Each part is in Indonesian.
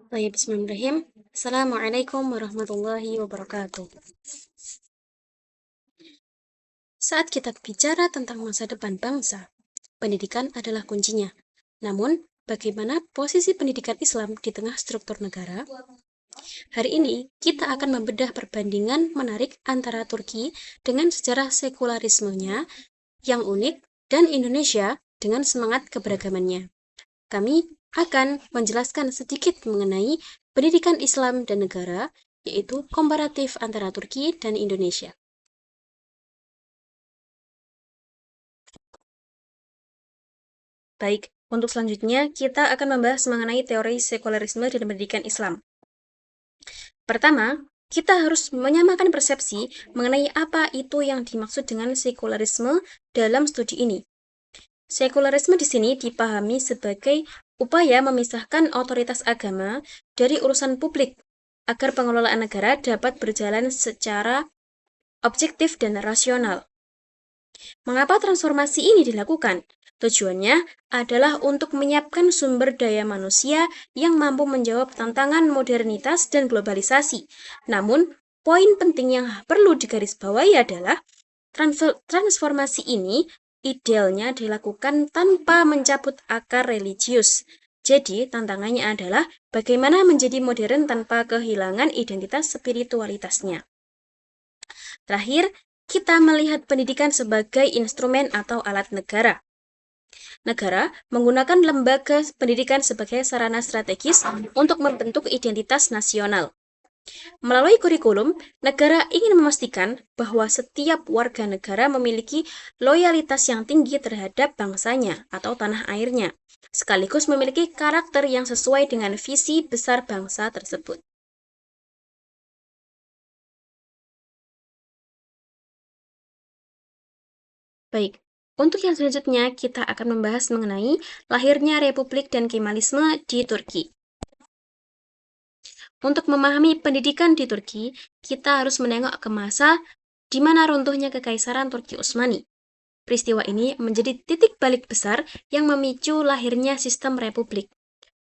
Baik, bismillahirrahmanirrahim. Assalamualaikum warahmatullahi wabarakatuh. Saat kita bicara tentang masa depan bangsa, pendidikan adalah kuncinya. Namun, bagaimana posisi pendidikan Islam di tengah struktur negara? Hari ini, kita akan membedah perbandingan menarik antara Turki dengan sejarah sekularismenya yang unik dan Indonesia dengan semangat keberagamannya. Kami akan menjelaskan sedikit mengenai pendidikan Islam dan negara, yaitu komparatif antara Turki dan Indonesia. Baik, untuk selanjutnya kita akan membahas mengenai teori sekularisme dan pendidikan Islam. Pertama, kita harus menyamakan persepsi mengenai apa itu yang dimaksud dengan sekularisme dalam studi ini. Sekularisme di sini dipahami sebagai upaya memisahkan otoritas agama dari urusan publik agar pengelolaan negara dapat berjalan secara objektif dan rasional. Mengapa transformasi ini dilakukan? Tujuannya adalah untuk menyiapkan sumber daya manusia yang mampu menjawab tantangan modernitas dan globalisasi. Namun, poin penting yang perlu digarisbawahi adalah transformasi ini idealnya dilakukan tanpa mencabut akar religius. Jadi, tantangannya adalah bagaimana menjadi modern tanpa kehilangan identitas spiritualitasnya. Terakhir, kita melihat pendidikan sebagai instrumen atau alat negara. Negara menggunakan lembaga pendidikan sebagai sarana strategis untuk membentuk identitas nasional. Melalui kurikulum, negara ingin memastikan bahwa setiap warga negara memiliki loyalitas yang tinggi terhadap bangsanya atau tanah airnya, sekaligus memiliki karakter yang sesuai dengan visi besar bangsa tersebut. Baik, untuk yang selanjutnya kita akan membahas mengenai lahirnya Republik dan Kemalisme di Turki. Untuk memahami pendidikan di Turki, kita harus menengok ke masa di mana runtuhnya Kekaisaran Turki Utsmani. Peristiwa ini menjadi titik balik besar yang memicu lahirnya sistem republik.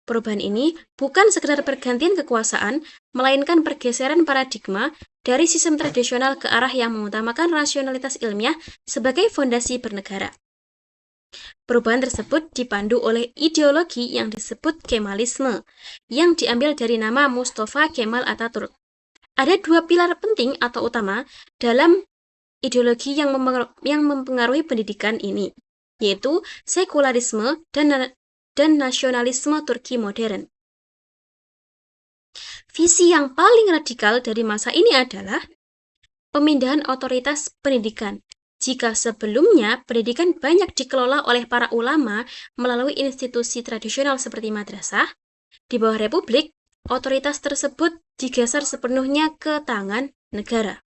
Perubahan ini bukan sekedar pergantian kekuasaan, melainkan pergeseran paradigma dari sistem tradisional ke arah yang mengutamakan rasionalitas ilmiah sebagai fondasi bernegara. Perubahan tersebut dipandu oleh ideologi yang disebut Kemalisme, yang diambil dari nama Mustafa Kemal Atatürk. Ada dua pilar penting atau utama dalam ideologi yang mempengaruhi pendidikan ini, yaitu sekularisme dan nasionalisme Turki modern. Visi yang paling radikal dari masa ini adalah pemindahan otoritas pendidikan. Jika sebelumnya pendidikan banyak dikelola oleh para ulama melalui institusi tradisional seperti madrasah, di bawah republik, otoritas tersebut digeser sepenuhnya ke tangan negara.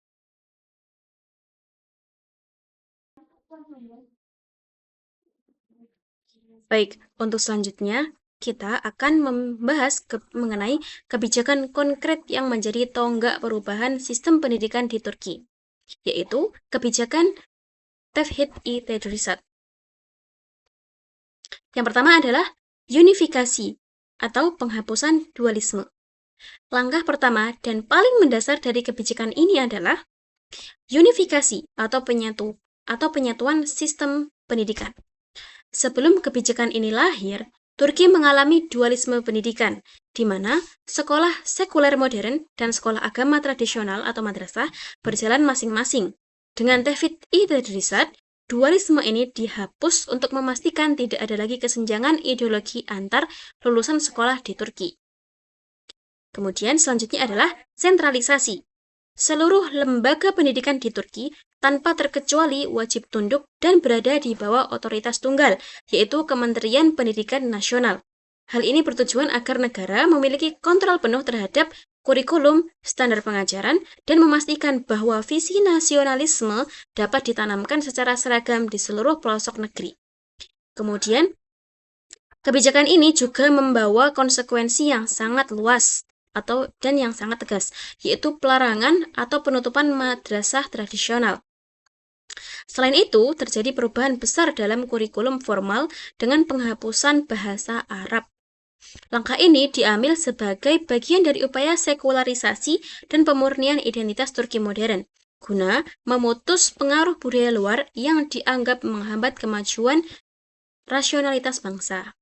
Baik, untuk selanjutnya kita akan membahas mengenai kebijakan konkret yang menjadi tonggak perubahan sistem pendidikan di Turki, yaitu kebijakan Tevhid-i-Tedrisat. Yang pertama adalah unifikasi atau penghapusan dualisme. Langkah pertama dan paling mendasar dari kebijakan ini adalah unifikasi atau penyatuan sistem pendidikan. Sebelum kebijakan ini lahir, Turki mengalami dualisme pendidikan, di mana sekolah sekuler modern dan sekolah agama tradisional atau madrasah berjalan masing-masing. Dengan Tevhid-i-Tedrisat, dualisme ini dihapus untuk memastikan tidak ada lagi kesenjangan ideologi antar lulusan sekolah di Turki. Kemudian selanjutnya adalah sentralisasi. Seluruh lembaga pendidikan di Turki tanpa terkecuali wajib tunduk dan berada di bawah otoritas tunggal, yaitu Kementerian Pendidikan Nasional. Hal ini bertujuan agar negara memiliki kontrol penuh terhadap kurikulum, standar pengajaran, dan memastikan bahwa visi nasionalisme dapat ditanamkan secara seragam di seluruh pelosok negeri. Kemudian, kebijakan ini juga membawa konsekuensi yang sangat luas dan yang sangat tegas, yaitu pelarangan atau penutupan madrasah tradisional. Selain itu, terjadi perubahan besar dalam kurikulum formal dengan penghapusan bahasa Arab. Langkah ini diambil sebagai bagian dari upaya sekularisasi dan pemurnian identitas Turki modern, guna memutus pengaruh budaya luar yang dianggap menghambat kemajuan rasionalitas bangsa.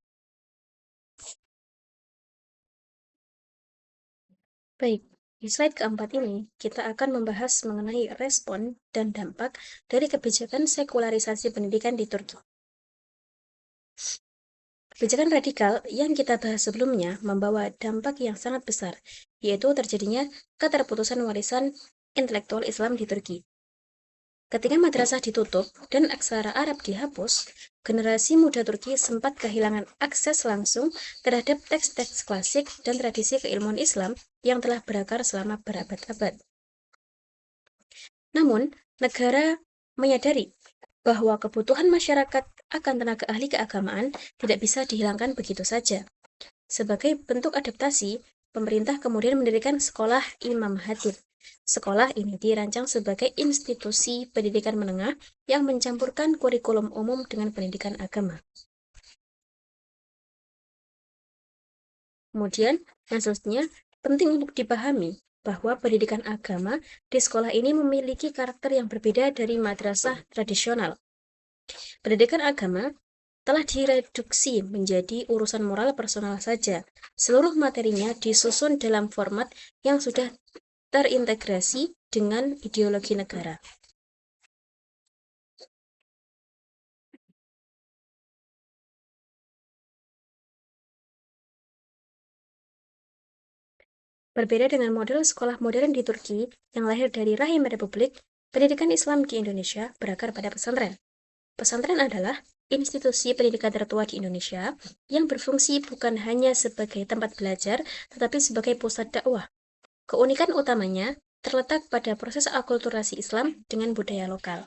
Baik, di slide keempat ini kita akan membahas mengenai respon dan dampak dari kebijakan sekularisasi pendidikan di Turki. Kebijakan radikal yang kita bahas sebelumnya membawa dampak yang sangat besar, yaitu terjadinya keterputusan warisan intelektual Islam di Turki. Ketika madrasah ditutup dan aksara Arab dihapus, generasi muda Turki sempat kehilangan akses langsung terhadap teks-teks klasik dan tradisi keilmuan Islam yang telah berakar selama berabad-abad. Namun, negara menyadari bahwa kebutuhan masyarakat akan tenaga ahli keagamaan tidak bisa dihilangkan begitu saja. Sebagai bentuk adaptasi, pemerintah kemudian mendirikan Sekolah Imam Khatib. Sekolah ini dirancang sebagai institusi pendidikan menengah yang mencampurkan kurikulum umum dengan pendidikan agama. Kemudian, yang selanjutnya, penting untuk dipahami bahwa pendidikan agama di sekolah ini memiliki karakter yang berbeda dari madrasah tradisional. Pendidikan agama telah direduksi menjadi urusan moral personal saja. Seluruh materinya disusun dalam format yang sudah terintegrasi dengan ideologi negara. Berbeda dengan model sekolah modern di Turki yang lahir dari rahim republik, pendidikan Islam di Indonesia berakar pada pesantren. Pesantren adalah institusi pendidikan tertua di Indonesia yang berfungsi bukan hanya sebagai tempat belajar, tetapi sebagai pusat dakwah. Keunikan utamanya terletak pada proses akulturasi Islam dengan budaya lokal.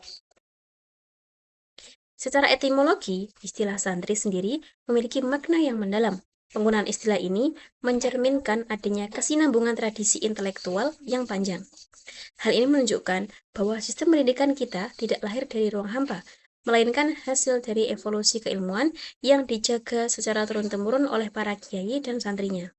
Secara etimologi, istilah santri sendiri memiliki makna yang mendalam. Penggunaan istilah ini mencerminkan adanya kesinambungan tradisi intelektual yang panjang. Hal ini menunjukkan bahwa sistem pendidikan kita tidak lahir dari ruang hampa, melainkan hasil dari evolusi keilmuan yang dijaga secara turun-temurun oleh para kiai dan santrinya.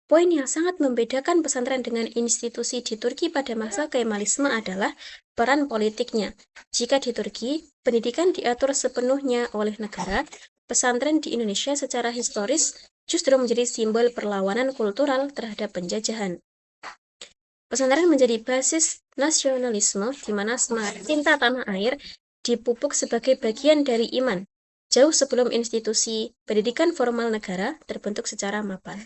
Poin yang sangat membedakan pesantren dengan institusi di Turki pada masa Kemalisme adalah peran politiknya. Jika di Turki, pendidikan diatur sepenuhnya oleh negara, pesantren di Indonesia secara historis justru menjadi simbol perlawanan kultural terhadap penjajahan. Pesantren menjadi basis nasionalisme di mana semangat cinta tanah air dipupuk sebagai bagian dari iman, jauh sebelum institusi pendidikan formal negara terbentuk secara mapan.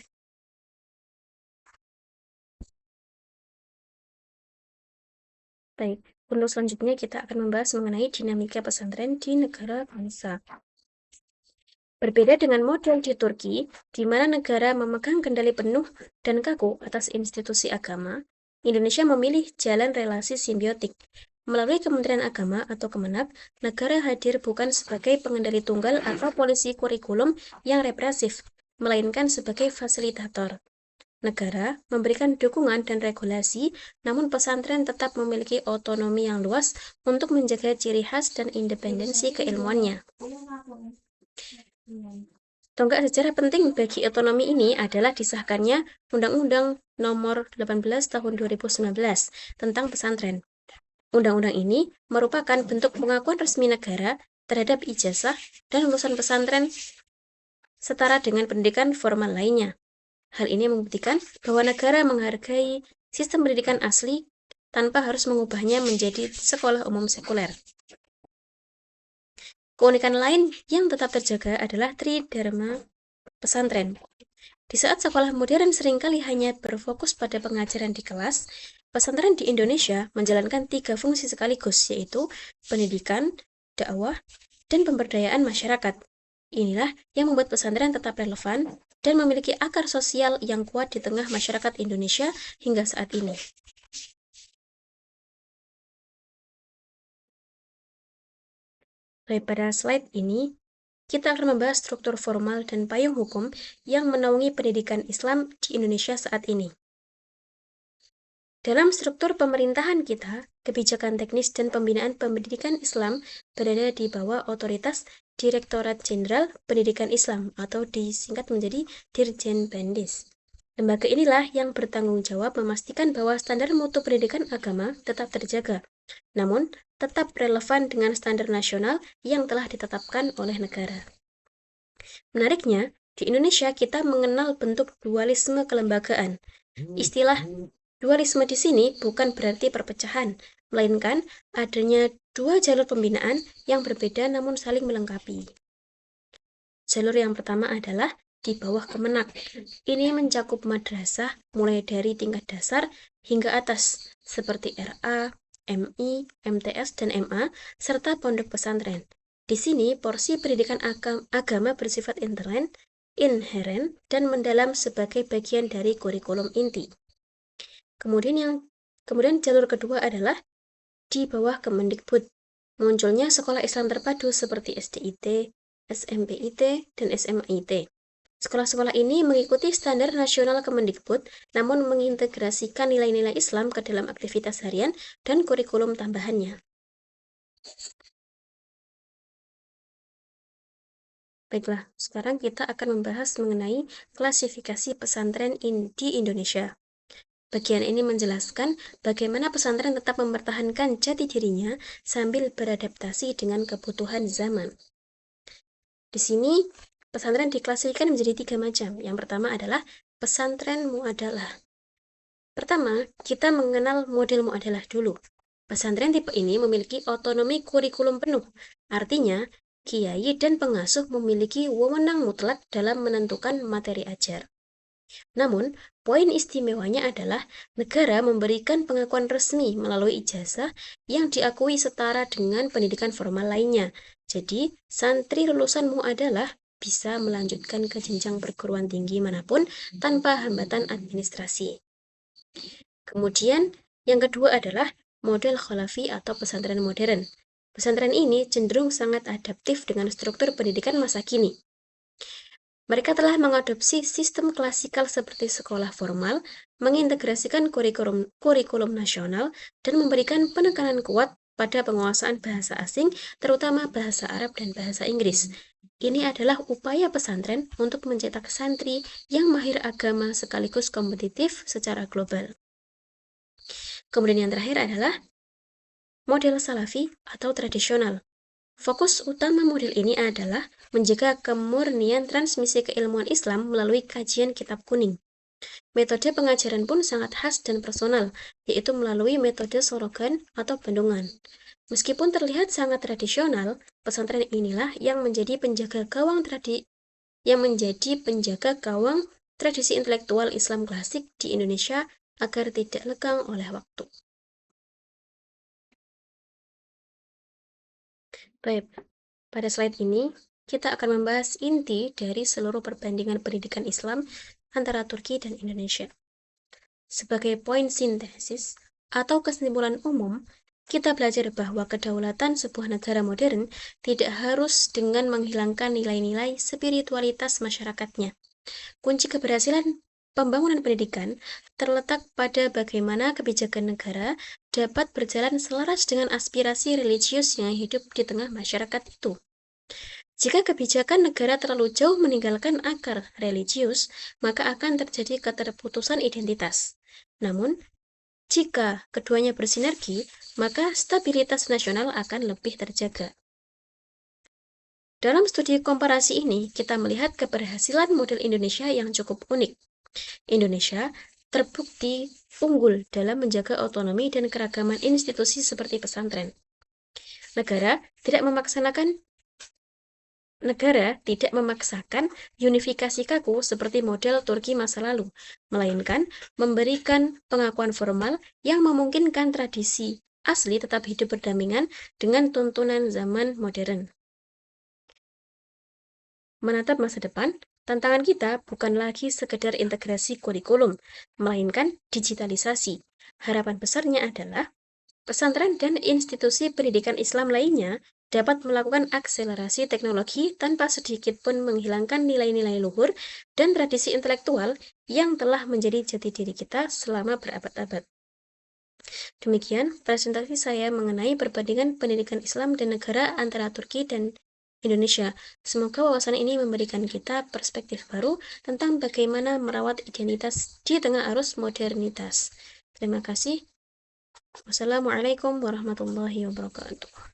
Baik, untuk selanjutnya kita akan membahas mengenai dinamika pesantren di negara bangsa. Berbeda dengan model di Turki, di mana negara memegang kendali penuh dan kaku atas institusi agama, Indonesia memilih jalan relasi simbiotik. Melalui Kementerian Agama atau Kemenak, negara hadir bukan sebagai pengendali tunggal atau polisi kurikulum yang represif, melainkan sebagai fasilitator. Negara memberikan dukungan dan regulasi, namun pesantren tetap memiliki otonomi yang luas untuk menjaga ciri khas dan independensi keilmuannya. Tonggak sejarah penting bagi otonomi ini adalah disahkannya Undang-Undang Nomor 18 Tahun 2019 tentang pesantren. Undang-undang ini merupakan bentuk pengakuan resmi negara terhadap ijazah dan lulusan pesantren setara dengan pendidikan formal lainnya. Hal ini membuktikan bahwa negara menghargai sistem pendidikan asli tanpa harus mengubahnya menjadi sekolah umum sekuler. Keunikan lain yang tetap terjaga adalah tridharma pesantren. Di saat sekolah modern seringkali hanya berfokus pada pengajaran di kelas, pesantren di Indonesia menjalankan 3 fungsi sekaligus, yaitu pendidikan, dakwah, dan pemberdayaan masyarakat. Inilah yang membuat pesantren tetap relevan dan memiliki akar sosial yang kuat di tengah masyarakat Indonesia hingga saat ini. Baik, pada slide ini, kita akan membahas struktur formal dan payung hukum yang menaungi pendidikan Islam di Indonesia saat ini. Dalam struktur pemerintahan kita, kebijakan teknis dan pembinaan pendidikan Islam berada di bawah otoritas Direktorat Jenderal Pendidikan Islam atau disingkat menjadi Dirjen Pendis. Lembaga inilah yang bertanggung jawab memastikan bahwa standar mutu pendidikan agama tetap terjaga, namun tetap relevan dengan standar nasional yang telah ditetapkan oleh negara. Menariknya, di Indonesia kita mengenal bentuk dualisme kelembagaan. Istilah dualisme di sini bukan berarti perpecahan, melainkan adanya dua jalur pembinaan yang berbeda namun saling melengkapi. Jalur yang pertama adalah di bawah Kemenak. Ini mencakup madrasah mulai dari tingkat dasar hingga atas, seperti RA, MI, MTS, dan MA, serta pondok pesantren. Di sini, porsi pendidikan agama bersifat inheren, dan mendalam sebagai bagian dari kurikulum inti. Kemudian jalur kedua adalah di bawah Kemendikbud. Munculnya sekolah Islam terpadu seperti SDIT, SMPIT, dan SMIT. Sekolah-sekolah ini mengikuti standar nasional Kemendikbud, namun mengintegrasikan nilai-nilai Islam ke dalam aktivitas harian dan kurikulum tambahannya. Baiklah, sekarang kita akan membahas mengenai klasifikasi pesantren di Indonesia. Bagian ini menjelaskan bagaimana pesantren tetap mempertahankan jati dirinya sambil beradaptasi dengan kebutuhan zaman. Di sini, pesantren diklasifikasikan menjadi 3 macam. Yang pertama adalah pesantren muadalah. Pertama, kita mengenal model muadalah dulu. Pesantren tipe ini memiliki otonomi kurikulum penuh. Artinya, kiai dan pengasuh memiliki wewenang mutlak dalam menentukan materi ajar. Namun, poin istimewanya adalah negara memberikan pengakuan resmi melalui ijazah yang diakui setara dengan pendidikan formal lainnya. Jadi, santri lulusan muadalah bisa melanjutkan ke jenjang perguruan tinggi manapun tanpa hambatan administrasi. Kemudian, yang kedua adalah model khalafi atau pesantren modern. Pesantren ini cenderung sangat adaptif dengan struktur pendidikan masa kini. Mereka telah mengadopsi sistem klasikal seperti sekolah formal, mengintegrasikan kurikulum nasional, dan memberikan penekanan kuat pada penguasaan bahasa asing, terutama bahasa Arab dan bahasa Inggris. Ini adalah upaya pesantren untuk mencetak santri yang mahir agama sekaligus kompetitif secara global. Kemudian yang terakhir adalah model salafi atau tradisional. Fokus utama model ini adalah menjaga kemurnian transmisi keilmuan Islam melalui kajian kitab kuning. Metode pengajaran pun sangat khas dan personal, yaitu melalui metode sorogan atau bendungan. Meskipun terlihat sangat tradisional, pesantren inilah yang menjadi penjaga gawang tradisi intelektual Islam klasik di Indonesia agar tidak lekang oleh waktu. Baik, pada slide ini kita akan membahas inti dari seluruh perbandingan pendidikan Islam antara Turki dan Indonesia. Sebagai poin sintesis atau kesimpulan umum, kita belajar bahwa kedaulatan sebuah negara modern tidak harus dengan menghilangkan nilai-nilai spiritualitas masyarakatnya. Kunci keberhasilan pembangunan pendidikan terletak pada bagaimana kebijakan negara dapat berjalan selaras dengan aspirasi religius yang hidup di tengah masyarakat itu. Jika kebijakan negara terlalu jauh meninggalkan akar religius, maka akan terjadi keterputusan identitas. Namun, jika keduanya bersinergi, maka stabilitas nasional akan lebih terjaga. Dalam studi komparasi ini, kita melihat keberhasilan model Indonesia yang cukup unik. Indonesia terbukti unggul dalam menjaga otonomi dan keragaman institusi seperti pesantren. Negara tidak memaksakan unifikasi kaku seperti model Turki masa lalu, melainkan memberikan pengakuan formal yang memungkinkan tradisi asli tetap hidup berdampingan dengan tuntunan zaman modern. Menatap masa depan, tantangan kita bukan lagi sekedar integrasi kurikulum, melainkan digitalisasi. Harapan besarnya adalah pesantren dan institusi pendidikan Islam lainnya dapat melakukan akselerasi teknologi tanpa sedikit pun menghilangkan nilai-nilai luhur dan tradisi intelektual yang telah menjadi jati diri kita selama berabad-abad. Demikian presentasi saya mengenai perbandingan pendidikan Islam dan negara antara Turki dan Indonesia. Semoga wawasan ini memberikan kita perspektif baru tentang bagaimana merawat identitas di tengah arus modernitas. Terima kasih. Wassalamualaikum warahmatullahi wabarakatuh.